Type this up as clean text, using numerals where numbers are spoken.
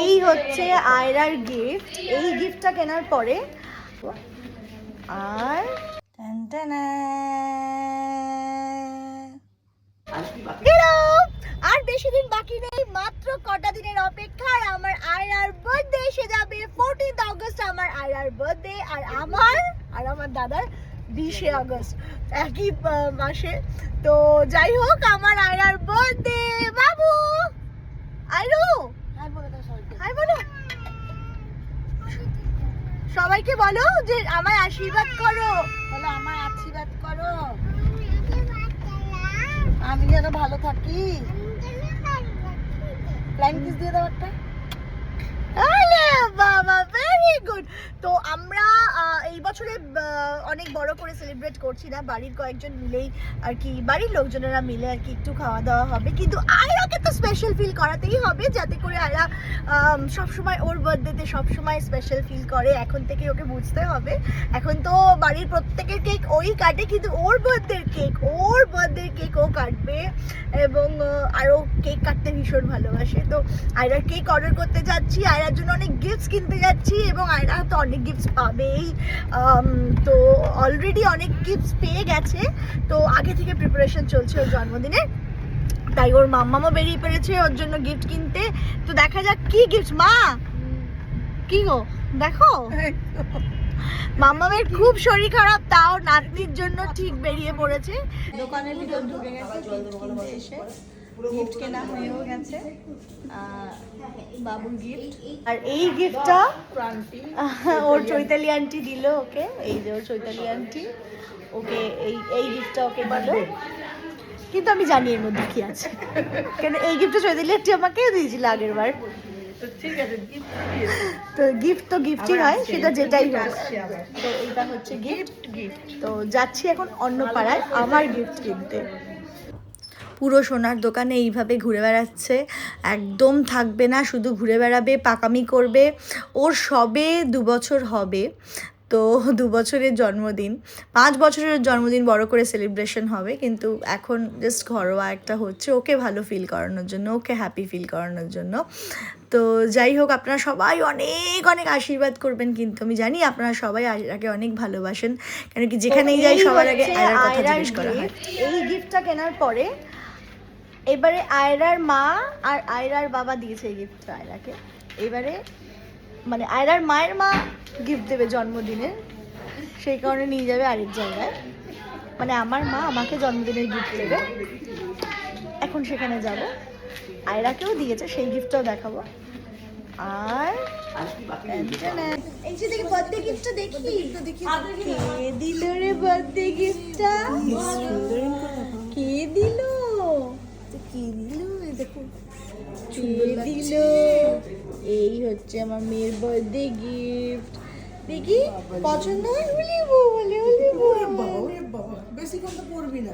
এই হচ্ছে আয়রার গিফট। এই গিফটটা কেনার পরে আর আর বেশি দিন বাকি নেই, মাত্র কটা দিনের অপেক্ষা। আমার আয়রার বার্থডে এসে যাবে। 14 আগস্ট আমার আয়রার বার্থডে, আর আমার দাদার 20 আগস্ট, একই মাসে। তো যাই হোক, আমার আয়রার বার্থডে। বাবু আয়রু হাই বলো, সবাইকে বলো যে আমায় আশীর্বাদ করো। বলো আমায় আশীর্বাদ করো, আমি যেন ভালো থাকি। ফ্লাইং কিস দিয়ে দাও একটা। আরে বাবা, ভেরি গুড। তো আমরা এই বছরে অনেক বড় করে সেলিব্রেট করছি না, বাড়ির কয়েকজন মিলেই আর কি, বাড়ির লোকজনেরা মিলে আর কি একটু খাওয়া দাওয়া হবে। কিন্তু আয়রাকে তো স্পেশাল ফিল করাতেই হবে, যাতে করে আয়রা সবসময় ওর বার্থডেতে সবসময় স্পেশাল ফিল করে। এখন থেকে ওকে বুঝতে হবে। এখন তো বাড়ির প্রত্যেকের কেক ওই কাটে, কিন্তু ওর বার্থডের কেক ও কাটবে। এবং আরও কেক কাটতে ভীষণ ভালোবাসে। তো আয়রার কেক অর্ডার করতে যাচ্ছি, আয়রার জন্য অনেক গিফটস কিনতে যাচ্ছি, এবং আয়রা তো অনেক গিফটস পাবেই। তো অলরেডি অনেক গিফটস পেয়ে গেছে। তো আগে থেকে প্রিপারেশন চলছে ওর জন্মদিনে, তাই ওর মাম্মামও বেরিয়ে পড়েছে ওর জন্য গিফট কিনতে। তো দেখা যাক কি গিফট। মা কি গো দেখো, মাম্মামের খুব শরীর খারাপ, তাও নাতনির জন্য ঠিক বেরিয়ে পড়েছে। দোকানের ভিতর ঢুকে গেছে এসে, গিফট কেনা হয়েও গেছে, বাবুর গিফট। আর এই গিফটটা ওর চৈতালি আন্টি দিল ওকে। এই যে ওর চৈতালি আন্টি ওকে এই গিফটটা ওকে দিল, কিন্তু আমি জানি এর মধ্যে কি আছে, কেন এই গিফটটা চৈতালি আন্টি আমাকে দিয়েছিল আগের বার। তো গিফট তো গিফটই হয়, সেটা যেটাই হোক। তো এটা হচ্ছে গিফট। তো যাচ্ছি এখন অন্য পাড়ায় আমার গিফট কিনতে। পুরো সোনার দোকানে এইভাবে ঘুরে বেড়াচ্ছে, একদম থাকবে না, শুধু ঘুরে বেড়াবে, পাকামি করবে। ওর সবে 2 বছর হবে, তো 2 বছরের জন্মদিন, 5 বছরের জন্মদিন বড় করে সেলিব্রেশন হবে, কিন্তু এখন জাস্ট ঘরোয়া একটা হচ্ছে, ওকে ভালো ফিল করানোর জন্য, ওকে হ্যাপি ফিল করানোর জন্য। তো যাই হোক, আপনারা সবাই অনেক অনেক আশীর্বাদ করবেন, কিন্তু আমি জানি আপনারা সবাই আয়রাকে অনেক ভালোবাসেন, কেন কি যেখানেই যাই সবার আগে আয়রার কথা জিজ্ঞেস করা হয়। এই গিফটটা কেনার পরে এবারে আয়রার মা আর আয়রার বাবা দিয়েছে এই গিফটটা আয়রাকে। এবারে মানে আয়রার মায়ের মা গিফট দেবে জন্মদিনের, সেই কারণে নিয়ে যাবে আরেক জায়গায়। মানে আমার মা আমাকে জন্মদিনের গিফট দেবে, এখন সেখানে যাব। আয়রাকেও দিয়েছে, সেই গিফটটাও দেখাবো। আর এই যে দেখি বার্থডে গিফটটা, দেখি কে দিল রে বার্থডে গিফটটা, কে দিল, দেখো কে দিল। এই হচ্ছে আমার মেয়ের বার্থডে গিফট, দেখি পছন্দ হয়। বলে বেশি কথা পড়বি না।